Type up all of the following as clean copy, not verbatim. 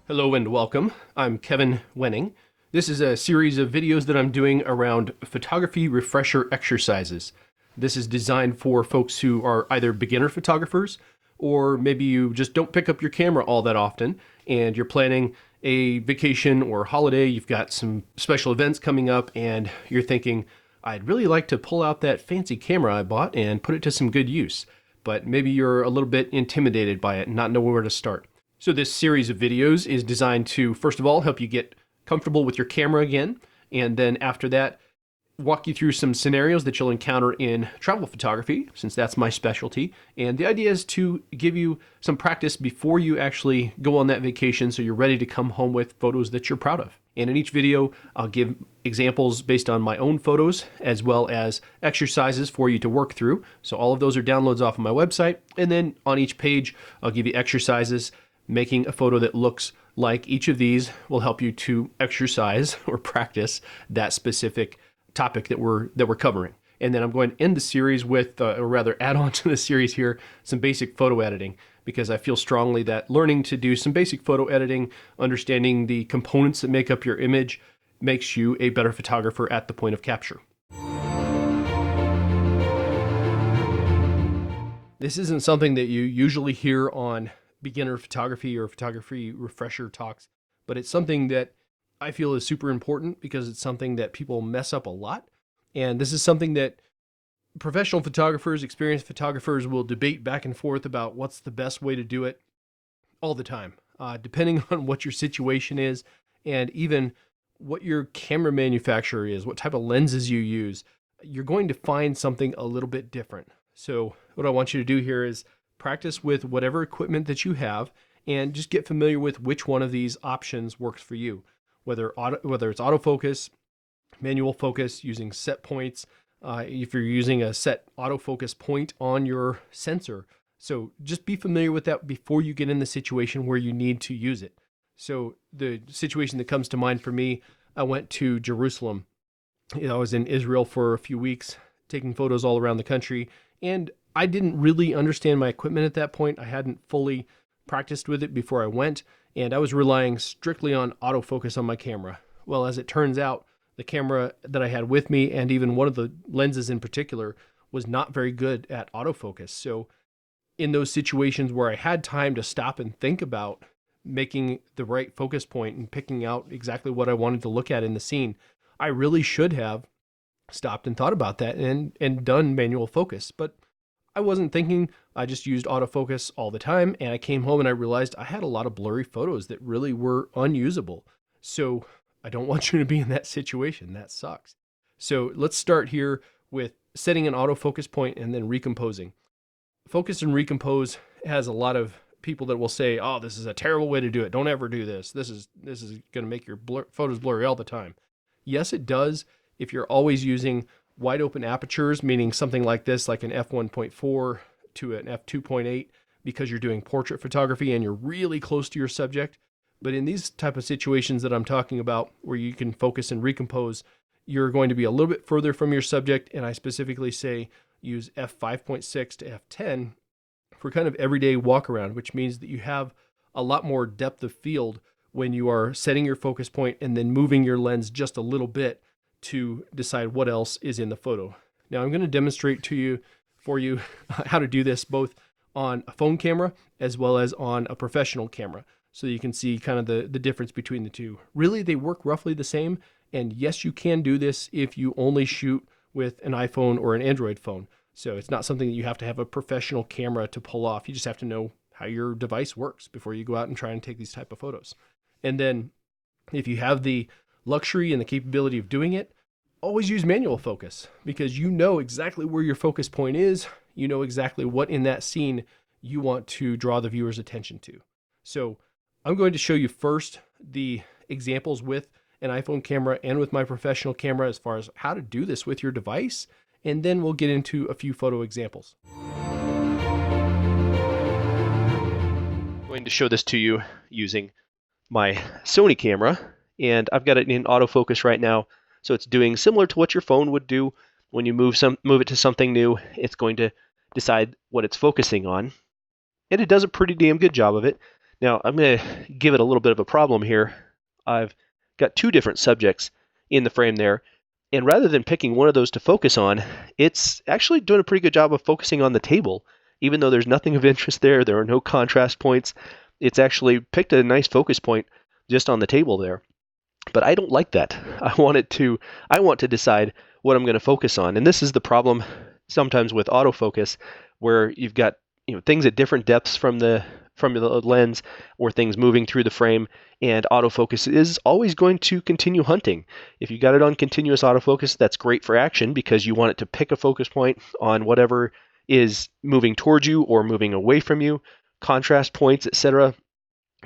Hello and welcome. I'm Kevin Wenning. This is a series of videos that I'm doing around photography refresher exercises. This is designed for folks who are either beginner photographers or maybe you just don't pick up your camera all that often and you're planning a vacation or holiday, you've got some special events coming up and you're thinking, I'd really like to pull out that fancy camera I bought and put it to some good use. But maybe you're a little bit intimidated by it and not know where to start. So this series of videos is designed to, first of all, help you get comfortable with your camera again, and then after that, walk you through some scenarios that you'll encounter in travel photography, since that's my specialty. And the idea is to give you some practice before you actually go on that vacation so you're ready to come home with photos that you're proud of. And in each video, I'll give examples based on my own photos, as well as exercises for you to work through. So all of those are downloads off of my website. And then on each page, I'll give you exercises. Making a photo that looks like each of these will help you to exercise or practice that specific topic that we're covering. And then I'm going to end the series with, or rather add on to the series here, some basic photo editing, because I feel strongly that learning to do some basic photo editing, understanding the components that make up your image, makes you a better photographer at the point of capture. This isn't something that you usually hear on beginner photography or photography refresher talks, but it's something that I feel is super important because it's something that people mess up a lot. And this is something that professional photographers, experienced photographers will debate back and forth about what's the best way to do it all the time, depending on what your situation is and even what your camera manufacturer is, what type of lenses you use. You're going to find something a little bit different. So what I want you to do here is practice with whatever equipment that you have and just get familiar with which one of these options works for you. Whether it's autofocus, manual focus, using set points, if you're using a set autofocus point on your sensor. So just be familiar with that before you get in the situation where you need to use it. So the situation that comes to mind for me, I went to Jerusalem. I was in Israel for a few weeks, taking photos all around the country, and I didn't really understand my equipment at that point. I hadn't fully practiced with it before I went, and I was relying strictly on autofocus on my camera. Well, as it turns out, the camera that I had with me, and even one of the lenses in particular, was not very good at autofocus. So in those situations where I had time to stop and think about making the right focus point and picking out exactly what I wanted to look at in the scene, I really should have stopped and thought about that and done manual focus. But I wasn't thinking. I just used autofocus all the time, and I came home and I realized I had a lot of blurry photos that really were unusable. So I don't want you to be in that situation. That sucks. So let's start here with setting an autofocus point and then recomposing. Focus and recompose has a lot of people that will say, oh, this is a terrible way to do it. Don't ever do this. This is going to make your photos blurry all the time. Yes, it does if you're always using wide open apertures, meaning something like this, like an f1.4 to an f2.8, because you're doing portrait photography and you're really close to your subject. But in these type of situations that I'm talking about, where you can focus and recompose, you're going to be a little bit further from your subject. And I specifically say use f5.6 to f10 for kind of everyday walk around, which means that you have a lot more depth of field when you are setting your focus point and then moving your lens just a little bit to decide what else is in the photo. Now I'm going to demonstrate for you how to do this both on a phone camera as well as on a professional camera, so you can see kind of the difference between the two. Really, they work roughly the same, and yes, you can do this if you only shoot with an iPhone or an Android phone. So it's not something that you have to have a professional camera to pull off. You just have to know how your device works before you go out and try and take these type of photos. And then if you have the luxury and the capability of doing it, always use manual focus, because you know exactly where your focus point is. You know exactly what in that scene you want to draw the viewer's attention to. So I'm going to show you first the examples with an iPhone camera and with my professional camera as far as how to do this with your device, and then we'll get into a few photo examples. I'm going to show this to you using my Sony camera, and I've got it in autofocus right now. So it's doing similar to what your phone would do when you move it to something new. It's going to decide what it's focusing on, and it does a pretty damn good job of it. Now, I'm going to give it a little bit of a problem here. I've got two different subjects in the frame there, and rather than picking one of those to focus on, it's actually doing a pretty good job of focusing on the table. Even though there's nothing of interest there are no contrast points, it's actually picked a nice focus point just on the table there. But I don't like that. I want to decide what I'm going to focus on. And this is the problem sometimes with autofocus, where you've got things at different depths from the lens, or things moving through the frame, and autofocus is always going to continue hunting. If you got it on continuous autofocus, that's great for action because you want it to pick a focus point on whatever is moving towards you or moving away from you, contrast points, etc.,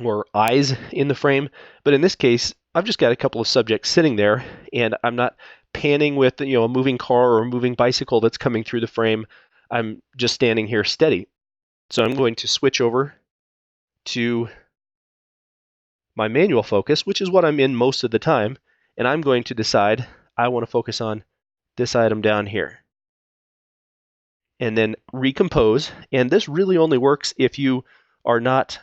or eyes in the frame. But in this case, I've just got a couple of subjects sitting there, and I'm not panning with a moving car or a moving bicycle that's coming through the frame. I'm just standing here steady. So I'm going to switch over to my manual focus, which is what I'm in most of the time, and I'm going to decide I want to focus on this item down here. And then recompose, and this really only works if you are not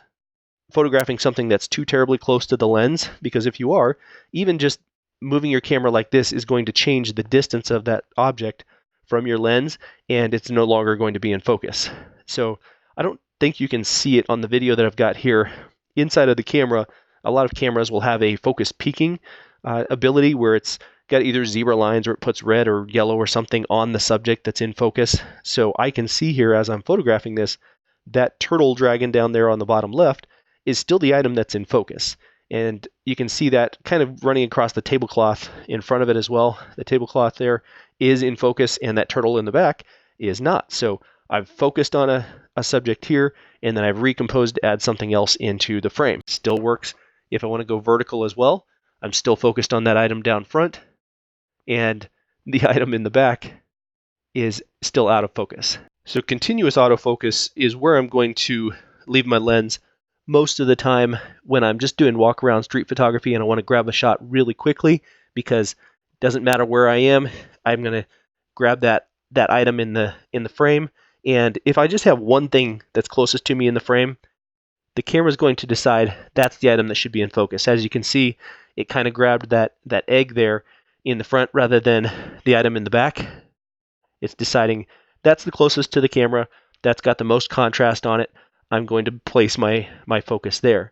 photographing something that's too terribly close to the lens, because if you are, even just moving your camera like this is going to change the distance of that object from your lens, and it's no longer going to be in focus. So I don't think you can see it on the video that I've got here. Inside of the camera, a lot of cameras will have a focus peaking ability where it's got either zebra lines or it puts red or yellow or something on the subject that's in focus. So I can see here as I'm photographing this, that turtle dragon down there on the bottom left is still the item that's in focus. And you can see that kind of running across the tablecloth in front of it as well. The tablecloth there is in focus, and that turtle in the back is not. So I've focused on a subject here, and then I've recomposed to add something else into the frame. Still works if I want to go vertical as well. I'm still focused on that item down front, and the item in the back is still out of focus. So continuous autofocus is where I'm going to leave my lens most of the time when I'm just doing walk around street photography and I want to grab a shot really quickly, because it doesn't matter where I am, I'm going to grab that item in the frame. And if I just have one thing that's closest to me in the frame, the camera is going to decide that's the item that should be in focus. As you can see, it kind of grabbed that egg there in the front rather than the item in the back. It's deciding that's the closest to the camera, that's got the most contrast on it. I'm going to place my focus there.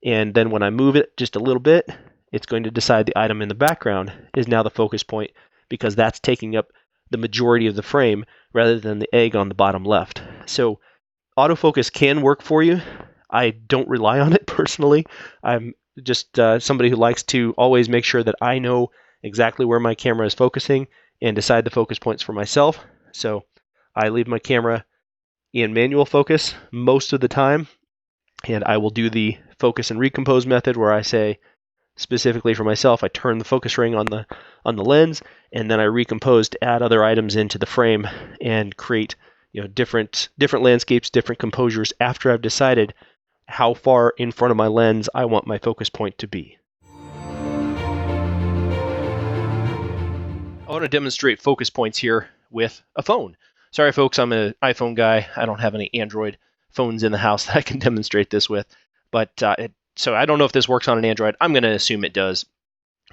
And then when I move it just a little bit, it's going to decide the item in the background is now the focus point, because that's taking up the majority of the frame rather than the egg on the bottom left. So autofocus can work for you. I don't rely on it personally. I'm just somebody who likes to always make sure that I know exactly where my camera is focusing and decide the focus points for myself. So I leave my camera in manual focus most of the time, and I will do the focus and recompose method where I say specifically for myself, I turn the focus ring on the lens, and then I recompose to add other items into the frame and create different landscapes, different composures after I've decided how far in front of my lens I want my focus point to be. I want to demonstrate focus points here with a phone. Sorry, folks, I'm an iPhone guy. I don't have any Android phones in the house that I can demonstrate this with. But so I don't know if this works on an Android. I'm going to assume it does,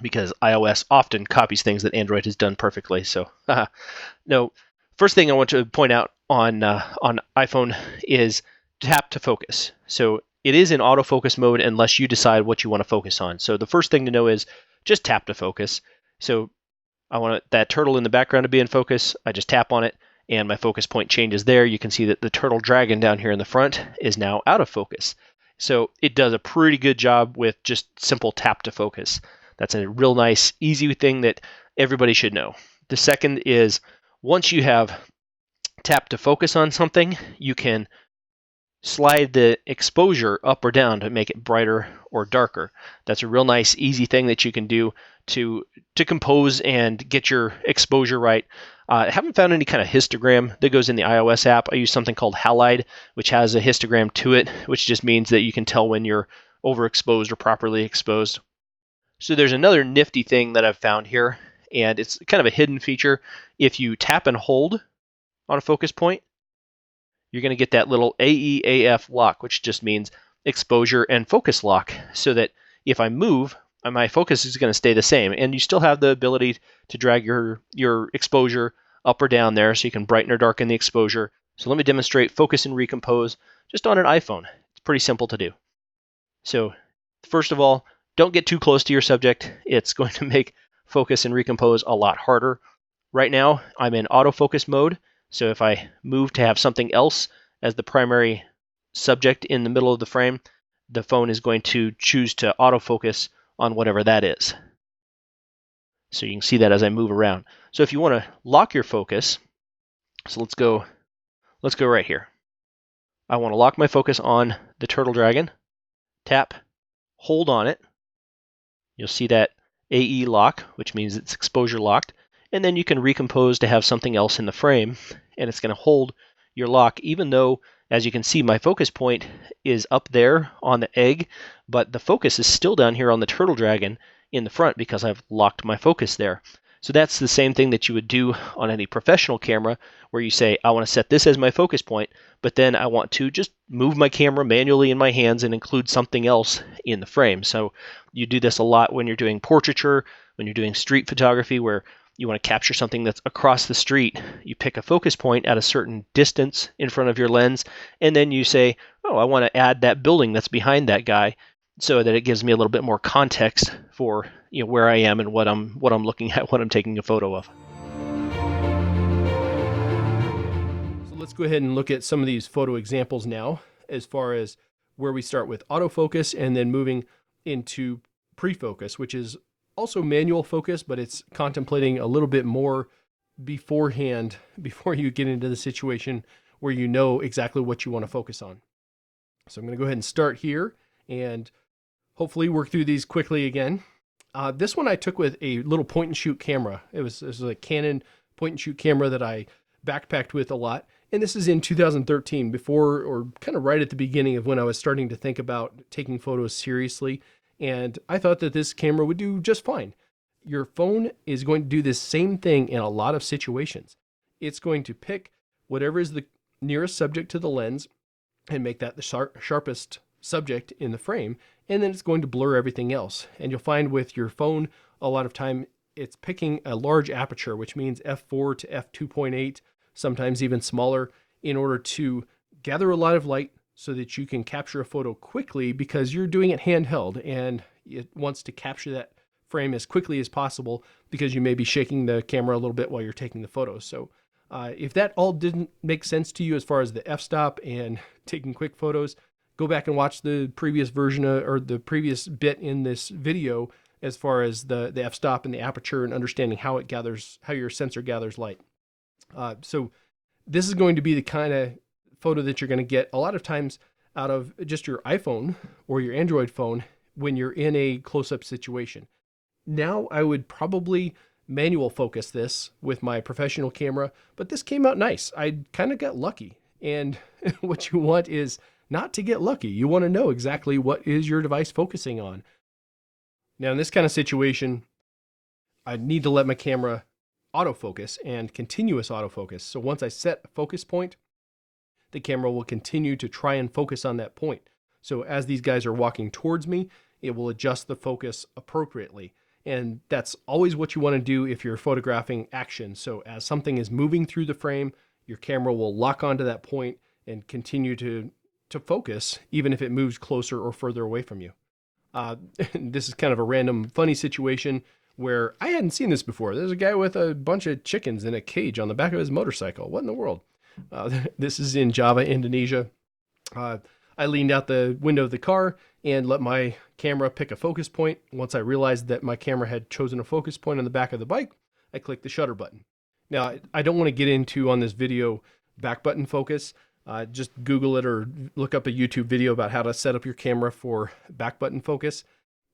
because iOS often copies things that Android has done perfectly. So no, first thing I want to point out on iPhone is tap to focus. So it is in autofocus mode unless you decide what you want to focus on. So the first thing to know is just tap to focus. So I want that turtle in the background to be in focus. I just tap on it, and my focus point changes there. You can see that the turtle dragon down here in the front is now out of focus. So it does a pretty good job with just simple tap to focus. That's a real nice, easy thing that everybody should know. The second is once you have tap to focus on something, you can slide the exposure up or down to make it brighter or darker. That's a real nice, easy thing that you can do to compose and get your exposure right. I haven't found any kind of histogram that goes in the iOS app. I use something called Halide, which has a histogram to it, which just means that you can tell when you're overexposed or properly exposed. So there's another nifty thing that I've found here, and it's kind of a hidden feature. If you tap and hold on a focus point, you're going to get that little AEAF lock, which just means exposure, and focus lock so that if I move, my focus is going to stay the same. And you still have the ability to drag your exposure up or down there so you can brighten or darken the exposure. So let me demonstrate focus and recompose just on an iPhone. It's pretty simple to do. So first of all, don't get too close to your subject. It's going to make focus and recompose a lot harder. Right now, I'm in autofocus mode. So if I move to have something else as the primary subject in the middle of the frame, the phone is going to choose to autofocus on whatever that is. So you can see that as I move around. So if you want to lock your focus, so let's go right here. I want to lock my focus on the turtle dragon. Tap, hold on it. You'll see that AE lock, which means it's exposure locked. And then you can recompose to have something else in the frame, and it's going to hold your lock, even though, as you can see, my focus point is up there on the egg, but the focus is still down here on the turtle dragon in the front because I've locked my focus there. So that's the same thing that you would do on any professional camera, where you say, I want to set this as my focus point, but then I want to just move my camera manually in my hands and include something else in the frame. So you do this a lot when you're doing portraiture, when you're doing street photography, where you want to capture something that's across the street. You pick a focus point at a certain distance in front of your lens, and then you say, oh, I want to add that building that's behind that guy, so that it gives me a little bit more context for where I am and what I'm looking at, what I'm taking a photo of. So let's go ahead and look at some of these photo examples now, as far as where we start with autofocus and then moving into pre-focus, which is also manual focus, but it's contemplating a little bit more beforehand, before you get into the situation where you know exactly what you want to focus on. So I'm going to go ahead and start here and hopefully work through these quickly again. This one I took with a little point and shoot camera. It was a Canon point and shoot camera that I backpacked with a lot. And this is in 2013, before, or kind of right at the beginning of when I was starting to think about taking photos seriously. And I thought that this camera would do just fine. Your phone is going to do this same thing in a lot of situations. It's going to pick whatever is the nearest subject to the lens and make that the sharpest subject in the frame, and then it's going to blur everything else. And you'll find with your phone, a lot of time it's picking a large aperture, which means f4 to f2.8, sometimes even smaller, in order to gather a lot of light so that you can capture a photo quickly, because you're doing it handheld and it wants to capture that frame as quickly as possible, because you may be shaking the camera a little bit while you're taking the photo. So if that all didn't make sense to you as far as the f-stop and taking quick photos, go back and watch the previous version or the previous bit in this video as far as the f-stop and the aperture and understanding how your sensor gathers light. So this is going to be the kind of photo that you're going to get a lot of times out of just your iPhone or your Android phone when you're in a close-up situation. Now I would probably manual focus this with my professional camera, but this came out nice. I kind of got lucky. And what you want is not to get lucky. You want to know exactly what is your device focusing on. Now in this kind of situation, I need to let my camera autofocus and continuous autofocus. So once I set a focus point, the camera will continue to try and focus on that point. So as these guys are walking towards me, it will adjust the focus appropriately. And that's always what you want to do if you're photographing action. So as something is moving through the frame, your camera will lock onto that point and continue to focus, even if it moves closer or further away from you. This is kind of a random funny situation where I hadn't seen this before. There's a guy with a bunch of chickens in a cage on the back of his motorcycle. What in the world? This is in Java, Indonesia. I leaned out the window of the car and let my camera pick a focus point. Once I realized that my camera had chosen a focus point on the back of the bike, I clicked the shutter button. Now, I don't want to get into on this video back button focus. Just Google it or look up a YouTube video about how to set up your camera for back button focus.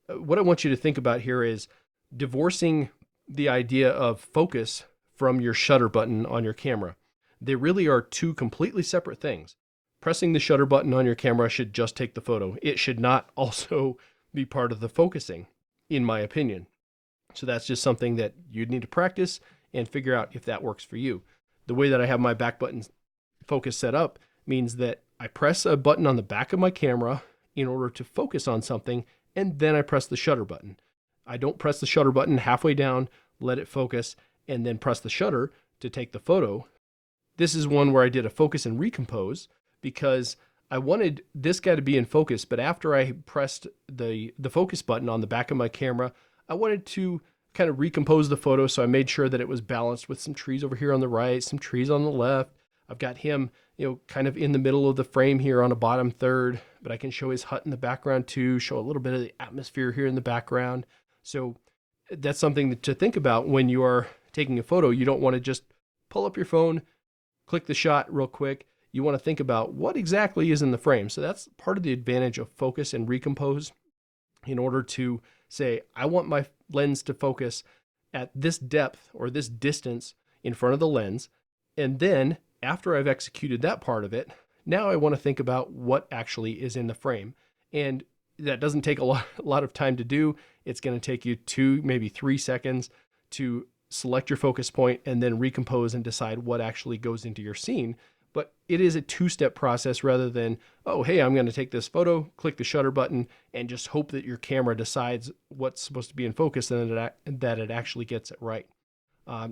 What I want you to think about here is divorcing the idea of focus from your shutter button on your camera. They really are two completely separate things. Pressing the shutter button on your camera should just take the photo. It should not also be part of the focusing, in my opinion. So that's just something that you'd need to practice and figure out if that works for you. The way that I have my back button focus set up means that I press a button on the back of my camera in order to focus on something, and then I press the shutter button. I don't press the shutter button halfway down, let it focus, and then press the shutter to take the photo. This is one where I did a focus and recompose because I wanted this guy to be in focus, but after I pressed the focus button on the back of my camera, I wanted to kind of recompose the photo, so I made sure that it was balanced with some trees over here on the right, some trees on the left. I've got him, kind of in the middle of the frame here on a bottom third, but I can show his hut in the background too, show a little bit of the atmosphere here in the background. So that's something to think about when you are taking a photo. You don't want to just pull up your phone, click the shot real quick. You want to think about what exactly is in the frame. So that's part of the advantage of focus and recompose, in order to say, I want my lens to focus at this depth or this distance in front of the lens. And then after I've executed that part of it, now I want to think about what actually is in the frame. And that doesn't take a lot of time to do. It's going to take you 2, maybe 3 seconds to select your focus point and then recompose and decide what actually goes into your scene. But it is a 2-step process rather than, oh, hey, I'm going to take this photo, click the shutter button, and just hope that your camera decides what's supposed to be in focus and that it actually gets it right.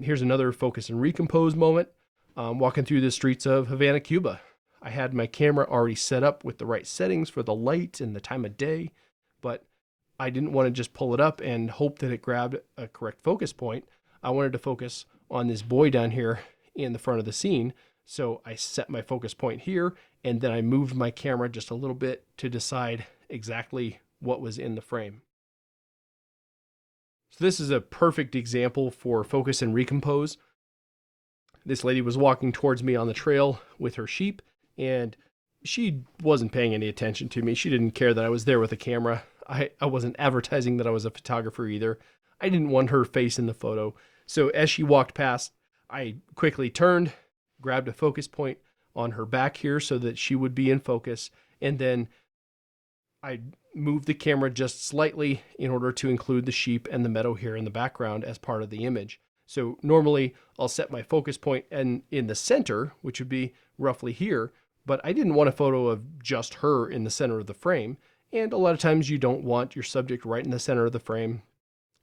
Here's another focus and recompose moment. Walking through the streets of Havana, Cuba. I had my camera already set up with the right settings for the light and the time of day, but I didn't want to just pull it up and hope that it grabbed a correct focus point. I wanted to focus on this boy down here in the front of the scene. So I set my focus point here, and then I moved my camera just a little bit to decide exactly what was in the frame. So this is a perfect example for focus and recompose. This lady was walking towards me on the trail with her sheep, and she wasn't paying any attention to me. She didn't care that I was there with a camera. I wasn't advertising that I was a photographer either. I didn't want her face in the photo. So as she walked past, I quickly turned, grabbed a focus point on her back here so that she would be in focus, and then I moved the camera just slightly in order to include the sheep and the meadow here in the background as part of the image. So normally I'll set my focus point in the center, which would be roughly here, but I didn't want a photo of just her in the center of the frame. And a lot of times you don't want your subject right in the center of the frame.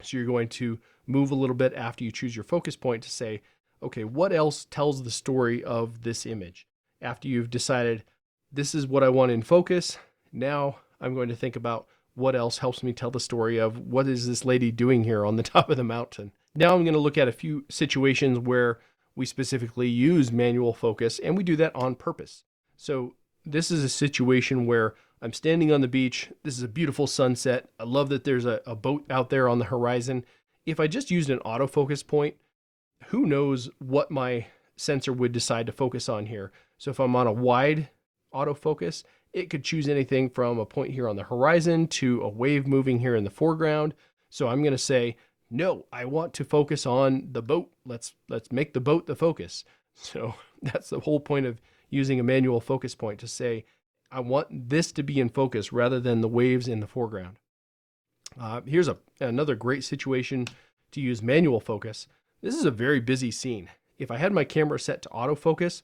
So you're going to move a little bit after you choose your focus point to say, okay, what else tells the story of this image? After you've decided this is what I want in focus, now I'm going to think about what else helps me tell the story of what is this lady doing here on the top of the mountain. Now I'm going to look at a few situations where we specifically use manual focus, and we do that on purpose. So this is a situation where I'm standing on the beach. This is a beautiful sunset. I love that there's a boat out there on the horizon. If I just used an autofocus point, who knows what my sensor would decide to focus on here. So if I'm on a wide autofocus, it could choose anything from a point here on the horizon to a wave moving here in the foreground. So I'm going to say, no, I want to focus on the boat. Let's make the boat the focus. So that's the whole point of using a manual focus point, to say, I want this to be in focus rather than the waves in the foreground. Here's another great situation to use manual focus. This is a very busy scene. If I had my camera set to autofocus,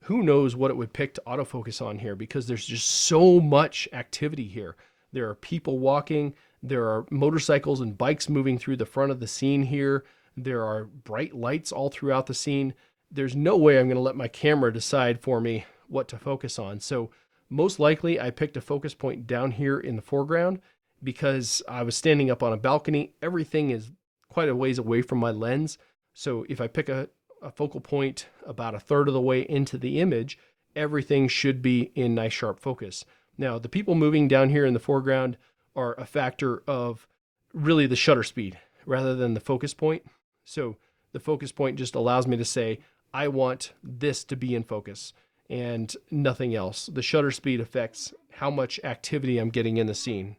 who knows what it would pick to autofocus on here, because there's just so much activity here. There are people walking. There are motorcycles and bikes moving through the front of the scene here. There are bright lights all throughout the scene. There's no way I'm going to let my camera decide for me what to focus on. So most likely I picked a focus point down here in the foreground because I was standing up on a balcony. Everything is quite a ways away from my lens. So if I pick a focal point about a third of the way into the image, everything should be in nice sharp focus. Now, the people moving down here in the foreground are a factor of really the shutter speed rather than the focus point. So the focus point just allows me to say, I want this to be in focus and nothing else. The shutter speed affects how much activity I'm getting in the scene.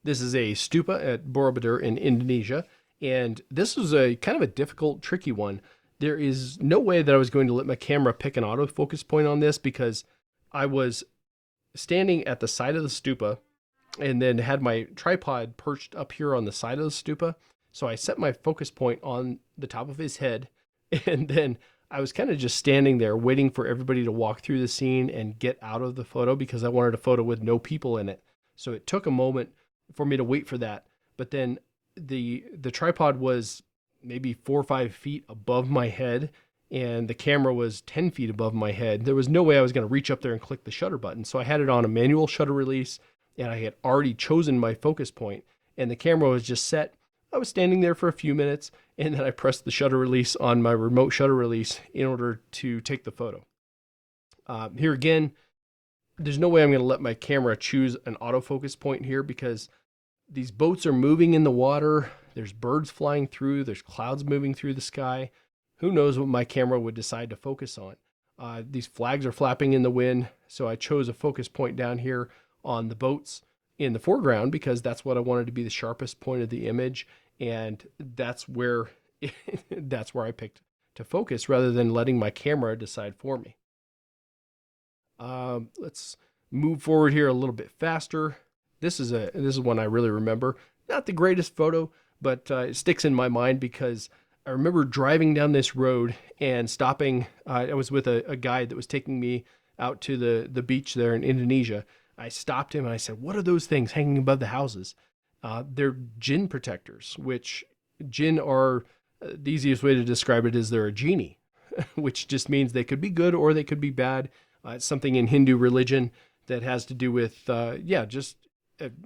This is a stupa at Borobudur in Indonesia, and this was a kind of a difficult, tricky one. There is no way that I was going to let my camera pick an autofocus point on this because I was standing at the side of the stupa and then had my tripod perched up here on the side of the stupa. So I set my focus point on the top of his head, and then I was kind of just standing there waiting for everybody to walk through the scene and get out of the photo because I wanted a photo with no people in it. So it took a moment for me to wait for that. But then the tripod was maybe 4 or 5 feet above my head, and the camera was 10 feet above my head. There was no way I was going to reach up there and click the shutter button. So I had it on a manual shutter release, and I had already chosen my focus point, and the camera was just set. I was standing there for a few minutes, and then I pressed the shutter release on my remote shutter release in order to take the photo. Here again, there's no way I'm going to let my camera choose an autofocus point here, because these boats are moving in the water. There's birds flying through. There's clouds moving through the sky. Who knows what my camera would decide to focus on? These flags are flapping in the wind. So I chose a focus point down here on the boats in the foreground, because that's what I wanted to be the sharpest point of the image. And that's where I picked to focus, rather than letting my camera decide for me. Let's move forward here a little bit faster. This is one I really remember. Not the greatest photo, but it sticks in my mind because I remember driving down this road and stopping. I was with a guide that was taking me out to the beach there in Indonesia. I stopped him and I said, "What are those things hanging above the houses?" They're jinn protectors, which jinn are, the easiest way to describe it is they're a genie, which just means they could be good or they could be bad. It's something in Hindu religion that has to do with, just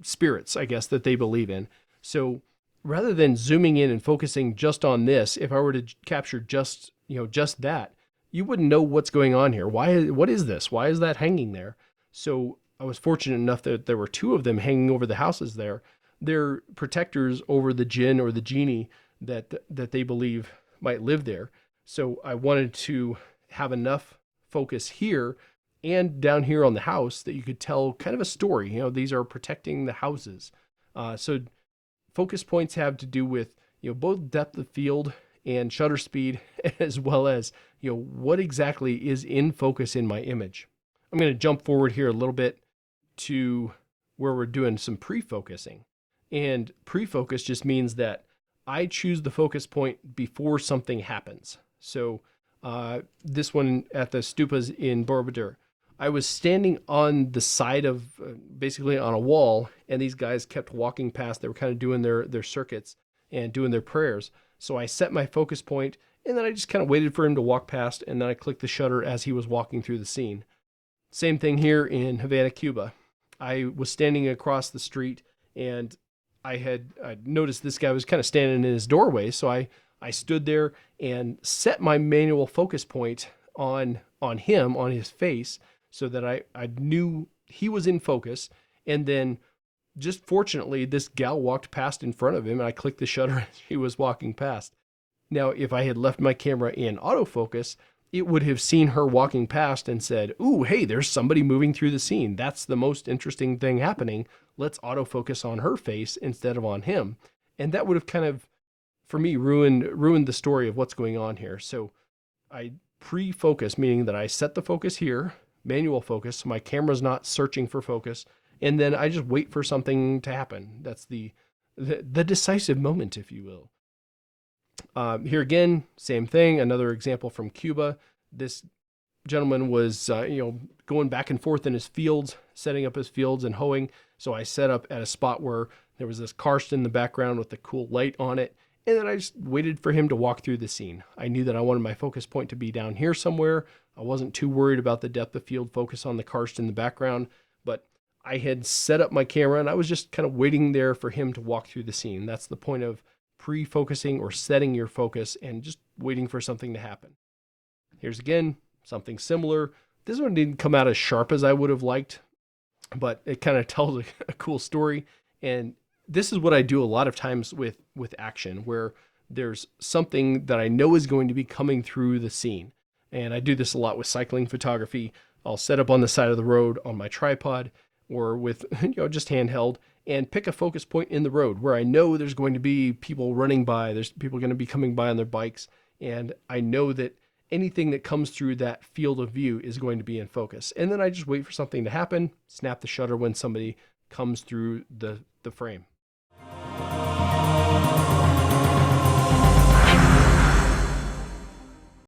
spirits, I guess, that they believe in. So rather than zooming in and focusing just on this, if I were to capture just that, you wouldn't know what's going on here. What is this? Why is that hanging there? So I was fortunate enough that there were 2 of them hanging over the houses there. They're protectors over the jinn or the genie that they believe might live there. So I wanted to have enough focus here and down here on the house that you could tell kind of a story. These are protecting the houses. So focus points have to do with, both depth of field and shutter speed, as well as, what exactly is in focus in my image. I'm going to jump forward here a little bit to where we're doing some pre-focusing. And pre-focus just means that I choose the focus point before something happens. So this one at the stupas in Borobudur, I was standing on the side of, basically on a wall, and these guys kept walking past. They were kind of doing their circuits and doing their prayers. So I set my focus point, and then I just kind of waited for him to walk past, and then I clicked the shutter as he was walking through the scene. Same thing here in Havana, Cuba. I was standing across the street, and I noticed this guy was kind of standing in his doorway, so I stood there and set my manual focus point on him, on his face, so that I knew he was in focus. And then just fortunately, this gal walked past in front of him, and I clicked the shutter as she was walking past. Now, if I had left my camera in autofocus, it would have seen her walking past and said, "Ooh, hey, there's somebody moving through the scene. That's the most interesting thing happening. Let's autofocus on her face instead of on him." And that would have kind of, for me, ruined the story of what's going on here. So I pre-focus, meaning that I set the focus here, manual focus, so my camera's not searching for focus, and then I just wait for something to happen. That's the decisive moment, if you will. Here again, same thing. Another example from Cuba. This gentleman was, going back and forth in his fields, setting up his fields and hoeing. So I set up at a spot where there was this karst in the background with the cool light on it. And then I just waited for him to walk through the scene. I knew that I wanted my focus point to be down here somewhere. I wasn't too worried about the depth of field focus on the karst in the background, but I had set up my camera and I was just kind of waiting there for him to walk through the scene. That's the point of pre-focusing or setting your focus and just waiting for something to happen. Here's again, something similar. This one didn't come out as sharp as I would have liked, but it kind of tells a cool story. And this is what I do a lot of times with action, where there's something that I know is going to be coming through the scene. And I do this a lot with cycling photography. I'll set up on the side of the road on my tripod or with, just handheld, and pick a focus point in the road where I know there's going to be people running by. There's people going to be coming by on their bikes. And I know that anything that comes through that field of view is going to be in focus. And then I just wait for something to happen, snap the shutter when somebody comes through the frame.